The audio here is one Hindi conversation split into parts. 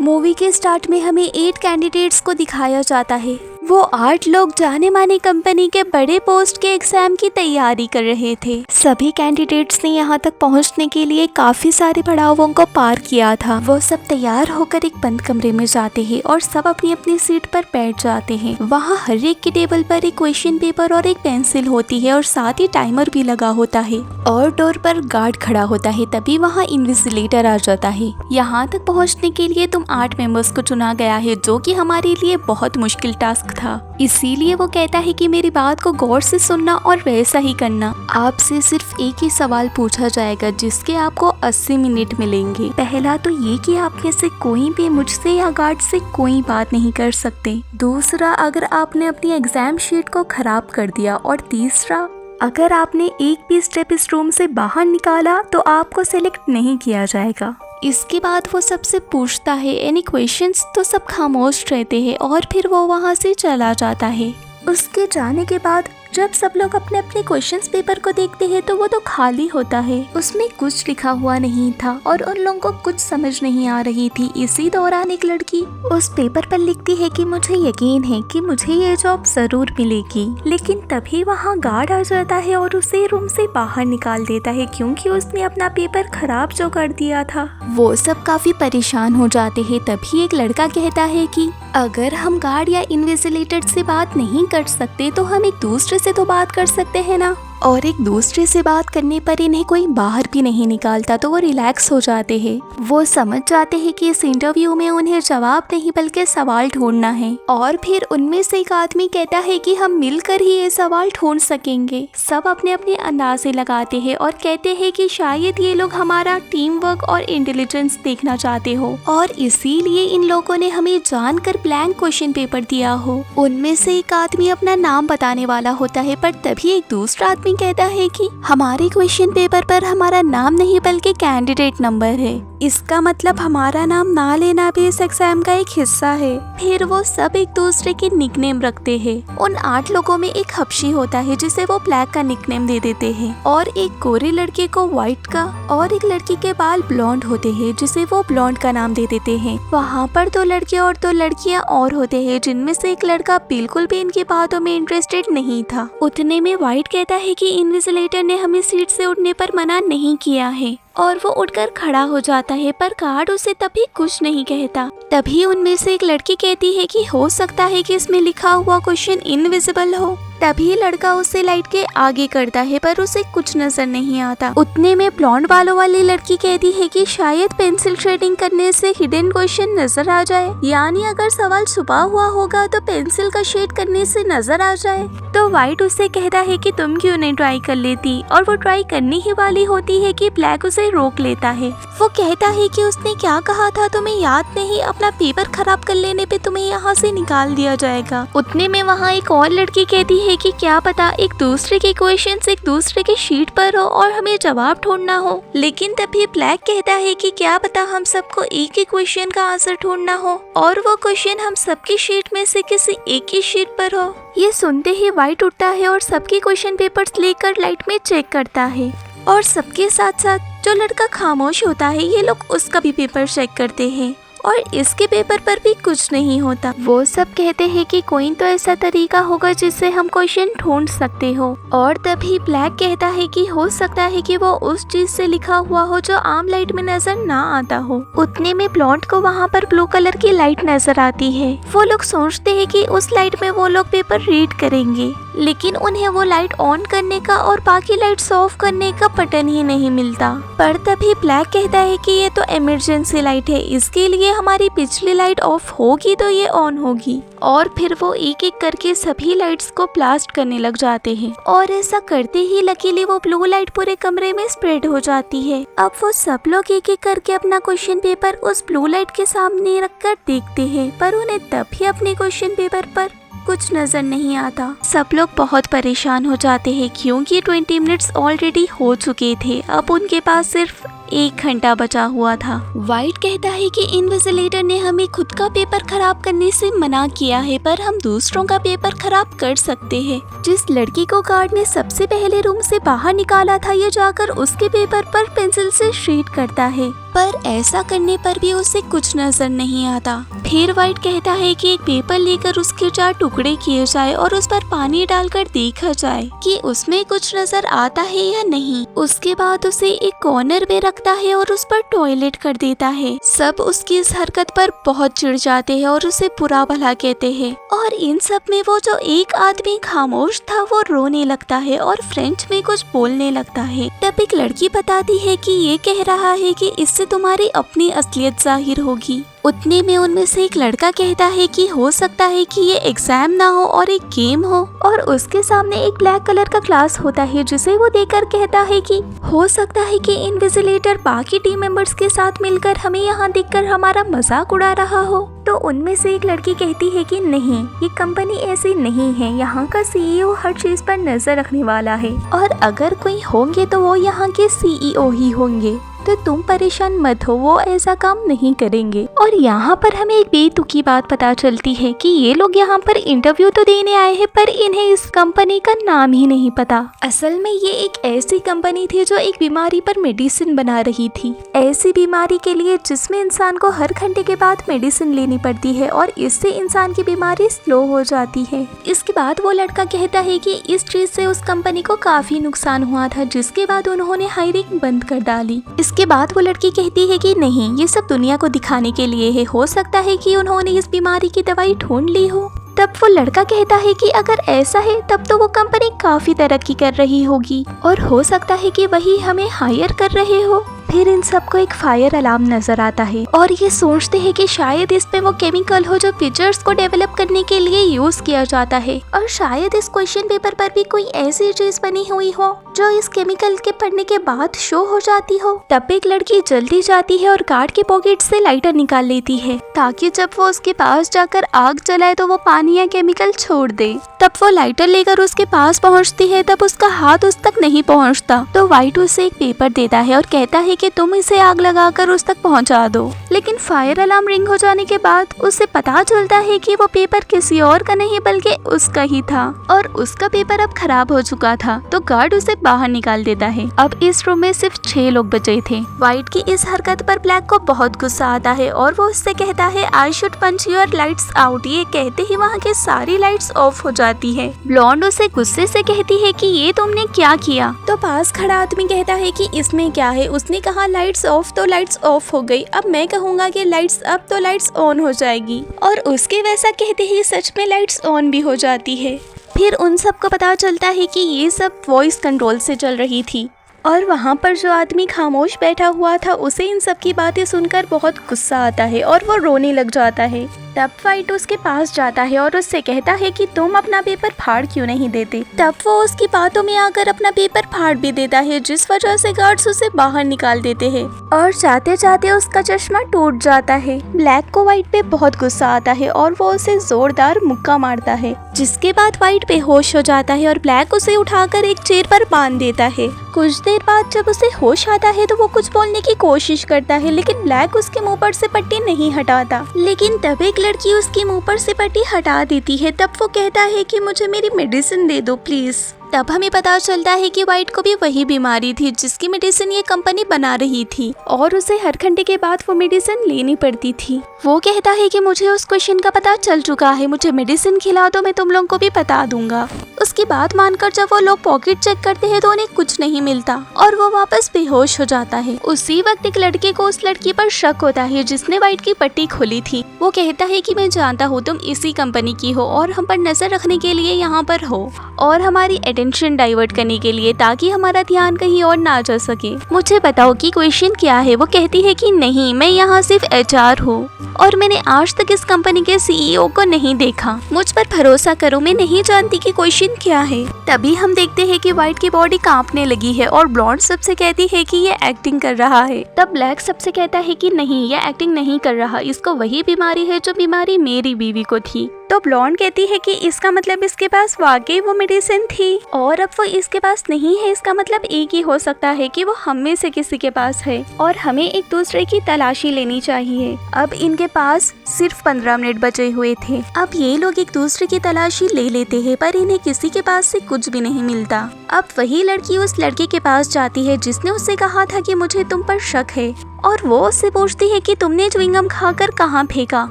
मूवी के स्टार्ट में हमें 8 कैंडिडेट्स को दिखाया जाता है। वो 8 लोग जाने माने कंपनी के बड़े पोस्ट के एग्जाम की तैयारी कर रहे थे। सभी कैंडिडेट्स ने यहाँ तक पहुँचने के लिए काफी सारे पड़ावों को पार किया था। वो सब तैयार होकर एक बंद कमरे में जाते हैं और सब अपनी अपनी सीट पर बैठ जाते हैं। वहाँ हर एक की टेबल पर एक क्वेश्चन पेपर और एक पेंसिल होती है और साथ ही टाइमर भी लगा होता है और डोर पर गार्ड खड़ा होता है। तभी वहाँ इन्विजिलेटर आ जाता है। यहाँ तक पहुँचने के लिए तुम 8 मेंबर्स को चुना गया है, जो कि हमारे लिए बहुत मुश्किल टास्क था। इसीलिए वो कहता है कि मेरी बात को गौर से सुनना और वैसा ही करना। आपसे सिर्फ एक ही सवाल पूछा जाएगा जिसके आपको 80 मिनट मिलेंगे। पहला तो ये कि आप में से कोई भी मुझसे या गार्ड से कोई बात नहीं कर सकते। दूसरा, अगर आपने अपनी एग्जाम शीट को खराब कर दिया। और तीसरा, अगर आपने एक भी स्टेप इस रूम से बाहर निकाला तो आपको सिलेक्ट नहीं किया जाएगा। इसके बाद वो सबसे पूछता है एनी क्वेश्चंस, तो सब खामोश रहते हैं और फिर वो वहाँ से चला जाता है। उसके जाने के बाद जब सब लोग अपने अपने क्वेश्चंस पेपर को देखते हैं तो वो तो खाली होता है, उसमें कुछ लिखा हुआ नहीं था और उन लोगों को कुछ समझ नहीं आ रही थी। इसी दौरान एक लड़की उस पेपर पर लिखती है कि मुझे यकीन है कि मुझे ये जॉब जरूर मिलेगी। लेकिन तभी वहाँ गार्ड आ जाता है और उसे रूम से बाहर निकाल देता है क्योंकि उसने अपना पेपर खराब जो कर दिया था। वो सब काफी परेशान हो जाते हैं। तभी एक लड़का कहता है कि अगर हम गार्ड या इन्विजिलेटर से बात नहीं कर सकते तो हम एक दूसरे से तो बात कर सकते हैं ना। और एक दूसरे से बात करने पर इन्हें कोई बाहर भी नहीं निकालता तो वो रिलैक्स हो जाते हैं। वो समझ जाते हैं कि इस इंटरव्यू में उन्हें जवाब नहीं बल्कि सवाल ढूंढना है। और फिर उनमें से एक आदमी कहता है कि हम मिलकर ही ये सवाल ढूंढ सकेंगे। सब अपने अपने अंदाजे लगाते हैं और कहते हैं कि शायद ये लोग हमारा टीम वर्क और इंटेलिजेंस देखना चाहते हो और इसीलिए इन लोगों ने हमें जानकर ब्लैंक क्वेश्चन पेपर दिया हो। उनमें से एक आदमी अपना नाम बताने वाला होता है पर तभी एक दूसरा आदमी कहता है कि हमारे क्वेश्चन पेपर पर हमारा नाम नहीं बल्कि कैंडिडेट नंबर है। इसका मतलब हमारा नाम ना लेना भी इस एग्जाम का एक हिस्सा है। फिर वो सब एक दूसरे के निकनेम रखते हैं। उन 8 लोगों में एक हबशी होता है जिसे वो ब्लैक का निकनेम दे देते हैं और एक गोरे लड़के को व्हाइट का और एक लड़की के बाल ब्लॉन्ड होते हैं जिसे वो ब्लॉन्ड का नाम दे देते हैं। वहाँ पर 2 लड़के और 2 लड़कियाँ और होते हैं जिनमें से एक लड़का बिल्कुल भी इनकी बातों में इंटरेस्टेड नहीं था। उतने में व्हाइट कहता है कि इन्विजिलेटर ने हमें सीट से उठने पर मना नहीं किया है और वो उठकर खड़ा हो जाता है पर गार्ड उसे तभी कुछ नहीं कहता। तभी उनमें से एक लड़की कहती है कि हो सकता है कि इसमें लिखा हुआ क्वेश्चन इनविजिबल हो। तभी लड़का उसे लाइट के आगे करता है पर उसे कुछ नजर नहीं आता। उतने में ब्लॉन्ड बालों वाली लड़की कहती है कि शायद पेंसिल शेडिंग करने से हिडन क्वेश्चन नजर आ जाए, यानी अगर सवाल छुपा हुआ होगा तो पेंसिल का शेड करने से नजर आ जाए। तो व्हाइट उसे कहता है कि तुम क्यों नहीं ट्राई कर लेती और वो ट्राई करने ही वाली होती है कि ब्लैक उसे रोक लेता है। वो कहता है कि उसने क्या कहा था तुम्हें याद नहीं, अपना पेपर खराब कर लेने पे तुम्हें यहाँ से निकाल दिया जाएगा। उतने में वहाँ एक और लड़की कहती है कि क्या पता एक दूसरे के क्वेश्चंस एक दूसरे के शीट पर हो और हमें जवाब ढूंढना हो। लेकिन तभी ब्लैक कहता है कि क्या पता हम सबको एक ही क्वेश्चन का आंसर ढूंढना हो और वो क्वेश्चन हम सबकी शीट में से किसी एक ही शीट पर हो। ये सुनते ही व्हाइट उठता है और सबके क्वेश्चन पेपर्स लेकर लाइट में चेक करता है और सबके साथ साथ जो लड़का खामोश होता है ये लोग उसका भी पेपर चेक करते हैं और इसके पेपर पर भी कुछ नहीं होता। वो सब कहते हैं कि कोई तो ऐसा तरीका होगा जिससे हम क्वेश्चन ढूंढ सकते हो। और तभी ब्लैक कहता है कि हो सकता है कि वो उस चीज से लिखा हुआ हो जो आम लाइट में नजर ना आता हो। उतने में ब्लॉन्ड को वहाँ पर ब्लू कलर की लाइट नजर आती है। वो लोग सोचते हैं कि उस लाइट में वो लोग पेपर रीड करेंगे, लेकिन उन्हें वो लाइट ऑन करने का और बाकी लाइट्स ऑफ करने का बटन ही नहीं मिलता। पर तभी ब्लैक कहता है कि ये तो इमरजेंसी लाइट है, इसके लिए हमारी पिछली लाइट ऑफ होगी तो ये ऑन होगी। और फिर वो एक एक करके सभी लाइट्स को ब्लास्ट करने लग जाते हैं और ऐसा करते ही लकीली वो ब्लू लाइट पूरे कमरे में स्प्रेड हो जाती है। अब वो सब लोग एक एक करके अपना क्वेश्चन पेपर उस ब्लू लाइट के सामने रखकर देखते हैं पर उन्हें तभी अपने क्वेश्चन पेपर पर कुछ नजर नहीं आता। सब लोग बहुत परेशान हो जाते हैं क्योंकि 20 मिनट्स ऑलरेडी हो चुके थे। अब उनके पास सिर्फ 1 घंटा बचा हुआ था। व्हाइट कहता है कि इन्विजिलेटर ने हमें खुद का पेपर खराब करने से मना किया है पर हम दूसरों का पेपर खराब कर सकते हैं। जिस लड़की को गार्ड ने सबसे पहले रूम से बाहर निकाला था ये जाकर उसके पेपर पर पेंसिल से शेड करता है। पर ऐसा करने पर भी उसे कुछ नजर नहीं आता। फिर वाइट कहता है कि एक पेपर लेकर उसके 4 टुकड़े किए जाए और उस पर पानी डालकर देखा जाए कि उसमें कुछ नजर आता है या नहीं। उसके बाद उसे एक कॉर्नर में रखता है और उस पर टॉयलेट कर देता है। सब उसकी इस हरकत पर बहुत चिढ़ जाते हैं और उसे बुरा भला कहते हैं। और इन सब में वो जो एक आदमी खामोश था वो रोने लगता है और फ्रेंच में कुछ बोलने लगता है। तब एक लड़की बताती है कि ये कह रहा है कि इससे तुम्हारी अपनी असलियत जाहिर होगी। उतने में उनमें से एक लड़का कहता है कि हो सकता है कि ये एग्जाम ना हो और एक गेम हो। और उसके सामने एक ब्लैक कलर का ग्लास होता है जिसे वो देखकर कहता है कि हो सकता है कि इन्विजिलेटर बाकी टीम मेंबर्स के साथ मिलकर हमें यहाँ देखकर हमारा मजाक उड़ा रहा हो। तो उनमें से एक लड़की कहती है कि नहीं, ये कंपनी ऐसी नहीं है, यहाँ का सीईओ हर चीज पर नजर रखने वाला है और अगर कोई होंगे तो वो यहाँ के सीईओ ही होंगे, तो तुम परेशान मत हो, वो ऐसा काम नहीं करेंगे। और यहाँ पर हमें एक बेतुकी बात पता चलती है कि ये लोग यहाँ पर इंटरव्यू तो देने आए हैं पर इन्हें इस कंपनी का नाम ही नहीं पता। असल में ये एक ऐसी कंपनी थी जो एक बीमारी पर मेडिसिन बना रही थी, ऐसी बीमारी के लिए जिसमें इंसान को हर घंटे के बाद मेडिसिन लेनी पड़ती है और इससे इंसान की बीमारी स्लो हो जाती है। इसके बाद वो लड़का कहता है कि इस चीज से उस कंपनी को काफी नुकसान हुआ था, जिसके बाद उन्होंने हायरिंग बंद कर डाली। इसके बाद वो लड़की कहती है कि नहीं, ये सब दुनिया को दिखाने के लिए है, हो सकता है कि उन्होंने इस बीमारी की दवाई ढूंढ ली हो। तब वो लड़का कहता है कि अगर ऐसा है तब तो वो कंपनी काफी तरक्की कर रही होगी और हो सकता है कि वही हमें हायर कर रहे हो। फिर इन सबको एक फायर अलार्म नजर आता है और ये सोचते हैं कि शायद इसमें वो केमिकल हो जो पिक्चर्स को डेवलप करने के लिए यूज किया जाता है और शायद इस क्वेश्चन पेपर पर भी कोई ऐसी चीज बनी हुई हो जो इस केमिकल के पढ़ने के बाद शो हो जाती हो। तब एक लड़की जल्दी जाती है और गार्ड के पॉकेट से लाइटर निकाल लेती है ताकि जब वो उसके पास जाकर आग जलाए तो वो पानी या केमिकल छोड़ दे। तब वो लाइटर लेकर उसके पास पहुंचती है, तब उसका हाथ उस तक नहीं पहुंचता तो वाइट उसे एक पेपर देता है और कहता है कि तुम इसे आग लगाकर उस तक पहुंचा दो। लेकिन फायर अलार्म रिंग हो जाने के बाद उसे पता चलता है कि वो पेपर किसी और का नहीं बल्कि उसका ही था और उसका पेपर अब खराब हो चुका था, तो गार्ड उसे बाहर निकाल देता है। अब इस रूम में सिर्फ 6 लोग बचे थे। वाइट की इस हरकत पर ब्लैक को बहुत गुस्सा आता है और वो उससे कहता है I should punch your lights out. ये कहते ही वहाँ की सारी लाइट्स ऑफ हो जाती है। ब्लॉन्ड उसे गुस्से से कहती है कि ये तुमने क्या किया। तो पास खड़ा आदमी कहता है कि इसमें क्या है, उसने कहा लाइट्स ऑफ तो लाइट्स ऑफ हो गई, अब मैं कहूँगा कि लाइट्स अप तो लाइट्स ऑन हो जाएगी। और उसके वैसा कहते ही सच में लाइट्स ऑन भी हो जाती है। फिर उन सबको पता चलता है कि ये सब वॉइस कंट्रोल से चल रही थी और वहाँ पर जो आदमी खामोश बैठा हुआ था उसे इन सब की बातें सुनकर बहुत गुस्सा आता है और वो रोने लग जाता है। तब वाइट उसके पास जाता है और उससे कहता है कि तुम अपना पेपर फाड़ क्यों नहीं देते। तब वो उसकी बातों में आकर अपना पेपर फाड़ भी देता है, जिस वजह से गार्ड्स उसे बाहर निकाल देते हैं और जाते जाते उसका चश्मा टूट जाता है। ब्लैक को वाइट पे बहुत गुस्सा आता है और वो उसे जोरदार मुक्का मारता है, जिसके बाद वाइट बेहोश हो जाता है और ब्लैक उसे उठाकर एक चेयर पर बांध देता है। कुछ देर बाद जब उसे होश आता है तो वो कुछ बोलने की कोशिश करता है, लेकिन ब्लैक उसके मुंह पर से पट्टी नहीं हटाता। लेकिन तब एक लड़की उसकी मुंह पर से पट्टी हटा देती है। तब वो कहता है कि मुझे मेरी मेडिसिन दे दो प्लीज। तब हमें पता चलता है कि वाइट को भी वही बीमारी थी जिसकी मेडिसिन ये कंपनी बना रही थी और उसे हर घंटे के बाद वो मेडिसिन लेनी पड़ती थी। वो कहता है कि मुझे उस क्वेश्चन का पता चल चुका है, मुझे मेडिसिन खिला दो, मैं तुम लोगों को भी बता दूंगा। उसकी बात मानकर जब वो लोग पॉकेट चेक करते हैं तो उन्हें कुछ नहीं मिलता और वो वापस बेहोश हो जाता है। उसी वक्त एक लड़के को उस लड़की पर शक होता है जिसने वाइट की पट्टी खोली थी। वो कहता है कि मैं जानता हूँ तुम इसी कंपनी की हो और हम पर नजर रखने के लिए यहाँ पर हो और हमारी अटेंशन डाइवर्ट करने के लिए, ताकि हमारा ध्यान कहीं और ना जा सके। मुझे बताओ कि क्वेश्चन क्या है। वो कहती है कि नहीं, मैं यहाँ सिर्फ HR हूँ और मैंने आज तक इस कंपनी के CEO को नहीं देखा, मुझ पर भरोसा करो, मैं नहीं जानती कि क्वेश्चन क्या है। तभी हम देखते हैं कि वाइट की बॉडी कांपने लगी है और ब्लॉन्ड सबसे कहती है कि ये एक्टिंग कर रहा है। तब ब्लैक सबसे कहता है कि नहीं, ये एक्टिंग नहीं कर रहा, इसको वही बीमारी है जो बीमारी मेरी बीवी को थी। तो ब्लॉन्ड कहती है कि इसका मतलब इसके पास वाकई वो मेडिसिन थी और अब वो इसके पास नहीं है, इसका मतलब एक ही हो सकता है कि वो हम में से किसी के पास है और हमें एक दूसरे की तलाशी लेनी चाहिए। अब इनके पास सिर्फ 15 मिनट बचे हुए थे। अब ये लोग एक दूसरे की तलाशी ले लेते हैं पर इन्हें किसी के पास से कुछ भी नहीं मिलता। अब वही लड़की उस लड़के के पास जाती है जिसने उससे कहा था कि मुझे तुम पर शक है, और वो उससे पूछती है कि तुमने च्युइंगम खाकर कहाँ फेंका।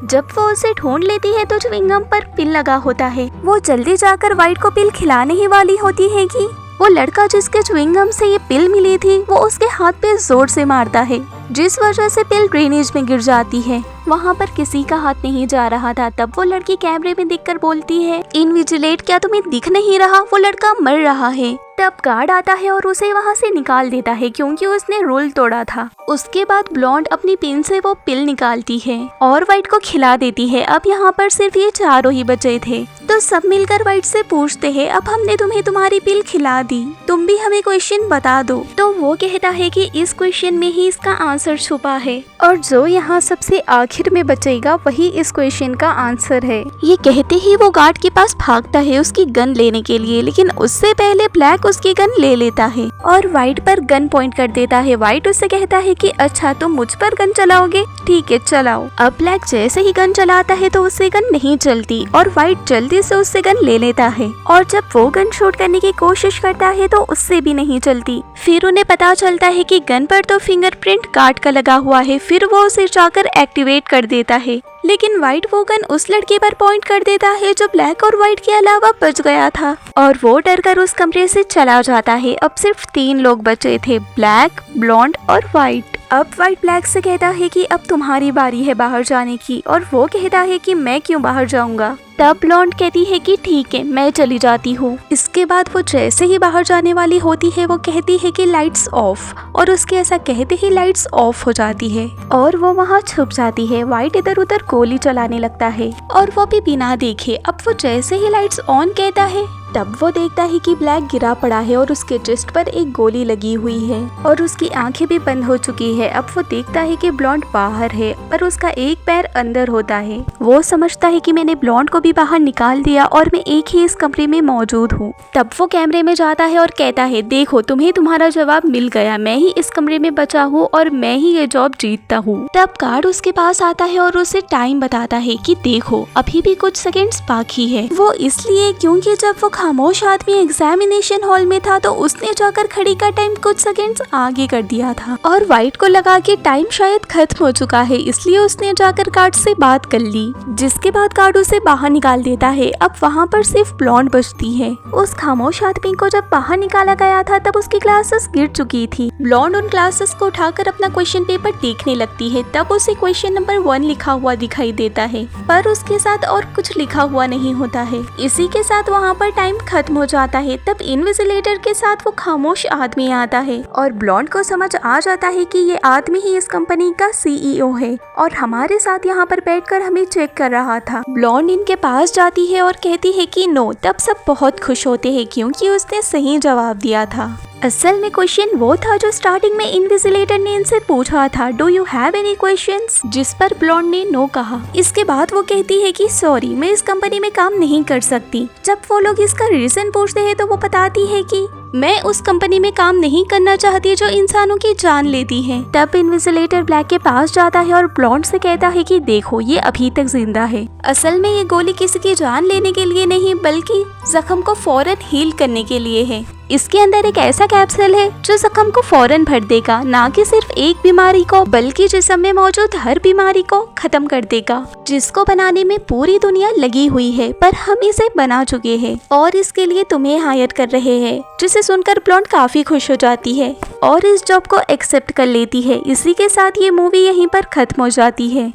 जब वो उसे ढूंढ लेती है तो च्युइंगम पर पिल लगा होता है। वो जल्दी जाकर वाइट को पिल खिलाने ही वाली होती है कि वो लड़का जिसके च्युइंगम से ये पिल मिली थी वो उसके हाथ पे जोर से मारता है, जिस वजह से पिल ड्रेनेज में गिर जाती है। वहाँ पर किसी का हाथ नहीं जा रहा था। तब वो लड़की कैमरे में देखकर बोलती है, इनविजिलेट क्या तुम्हें दिख नहीं रहा, वो लड़का मर रहा है। तब गार्ड आता है और उसे वहाँ से निकाल देता है क्योंकि उसने रूल तोड़ा था। उसके बाद ब्लॉन्ड अपनी पिन से वो पिल निकालती है और वाइट को खिला देती है। अब यहाँ पर सिर्फ ये चारों ही बचे थे, तो सब मिलकर वाइट से पूछते हैं, अब हमने तुम्हें तुम्हारी पिल खिला दी, तुम भी हमें क्वेश्चन बता दो। तो वो कहता है कि इस क्वेश्चन में ही इसका आंसर छुपा है और जो यहाँ सबसे आखिर में बचेगा वही इस क्वेश्चन का आंसर है। ये कहते ही वो गार्ड के पास भागता है उसकी गन लेने के लिए, लेकिन उससे पहले ब्लैक उसकी गन ले लेता है और वाइट पर गन पॉइंट कर देता है। वाइट उससे कहता है कि अच्छा तुम मुझ पर गन चलाओगे, ठीक है चलाओ। अब ब्लैक जैसे ही गन चलाता है तो उससे गन नहीं चलती और वाइट जल्दी से उससे गन ले लेता है, और जब वो गन शूट करने की कोशिश करता है तो उससे भी नहीं चलती। फिर उन्हें पता चलता है कि गन पर तो फिंगरप्रिंट गार्ड का लगा हुआ है। फिर वो उसे जाकर एक्टिवेट कर देता है, लेकिन वाइट वो गन उस लड़के पर पॉइंट कर देता है जो ब्लैक और वाइट के अलावा बच गया था, और वो डरकर उस कमरे से चला जाता है। अब सिर्फ 3 लोग बचे थे, ब्लैक, ब्लॉन्ड और वाइट। अब वाइट ब्लैक से कहता है कि अब तुम्हारी बारी है बाहर जाने की, और वो कहता है कि मैं क्यों बाहर जाऊंगा। तब ब्लॉन्ड कहती है कि ठीक है मैं चली जाती हूँ। इसके बाद वो जैसे ही बाहर जाने वाली होती है वो कहती है कि लाइट्स ऑफ, और उसके ऐसा कहते ही लाइट्स ऑफ हो जाती है और वो वहाँ छुप जाती है। वाइट इधर उधर गोली चलाने लगता है और वो भी बिना देखे। अब वो जैसे ही लाइट्स ऑन कहता है तब वो देखता है कि ब्लैक गिरा पड़ा है और उसके चेस्ट पर एक गोली लगी हुई है और उसकी आंखें भी बंद हो चुकी है। अब वो देखता है कि ब्लॉन्ड बाहर है और उसका एक पैर अंदर होता है। वो समझता है कि मैंने ब्लॉन्ड को भी बाहर निकाल दिया और मैं एक ही इस कमरे में मौजूद हूँ। तब वो कैमरे में जाता है और कहता है, देखो तुम्हें तुम्हारा जवाब मिल गया, मैं ही इस कमरे में बचा हूँ और मैं ही ये जॉब जीतता हूँ। तब गार्ड उसके पास आता है और उसे टाइम बताता है कि देखो अभी भी कुछ सेकेंड्स बाकी है। वो इसलिए क्योंकि जब वो खामोश आदमी एग्जामिनेशन हॉल में था तो उसने जाकर घड़ी का टाइम कुछ सेकंड्स आगे कर दिया था और वाइट को लगा कि टाइम शायद खत्म हो चुका है, इसलिए उसने जाकर गार्ड से बात कर ली, जिसके बाद गार्ड उसे बाहर निकाल देता है। अब वहाँ पर सिर्फ ब्लॉन्ड बचती है। उस खामोश आदमी को जब बाहर निकाला गया था तब उसकी ग्लासेस गिर चुकी थी। ब्लॉन्ड उन ग्लासेस को उठाकर अपना क्वेश्चन पेपर देखने लगती है। तब उसे क्वेश्चन नंबर 1 लिखा हुआ दिखाई देता है, पर उसके साथ और कुछ लिखा हुआ नहीं होता है। इसी के साथ वहाँ पर टाइम खत्म हो जाता है। तब इनविजिलेटर के साथ वो खामोश आदमी आता है और ब्लॉन्ड को समझ आ जाता है कि ये आदमी ही इस कंपनी का सीईओ है और हमारे साथ यहाँ पर बैठकर हमें चेक कर रहा था। ब्लॉन्ड इनके पास जाती है और कहती है कि नो। तब सब बहुत खुश होते हैं क्योंकि उसने सही जवाब दिया था। असल में क्वेश्चन वो था जो स्टार्टिंग में इनविजिलेटर ने इनसे पूछा था, do you have any questions, जिस पर ब्लॉन्ड ने नो कहा। इसके बाद वो कहती है कि सॉरी मैं इस कंपनी में काम नहीं कर सकती। जब वो लोग इसका रीजन पूछते हैं तो वो बताती है कि मैं उस कंपनी में काम नहीं करना चाहती जो इंसानों की जान लेती है। तब इनविजिलेटर ब्लैक के पास जाता है और ब्लॉन्ड से कहता है कि देखो ये अभी तक जिंदा है। असल में ये गोली किसी की जान लेने के लिए नहीं बल्कि जख्म को फौरन हील करने के लिए है। इसके अंदर एक ऐसा कैप्सूल है जो जख्म को फौरन भर देगा, ना कि सिर्फ एक बीमारी को बल्कि जिस्म में मौजूद हर बीमारी को खत्म कर देगा, जिसको बनाने में पूरी दुनिया लगी हुई है पर हम इसे बना चुके हैं और इसके लिए तुम्हें हायर कर रहे हैं। जिसे सुनकर ब्लॉन्ड काफी खुश हो जाती है और इस जॉब को एक्सेप्ट कर लेती है। इसी के साथ ये मूवी यहीं पर खत्म हो जाती है।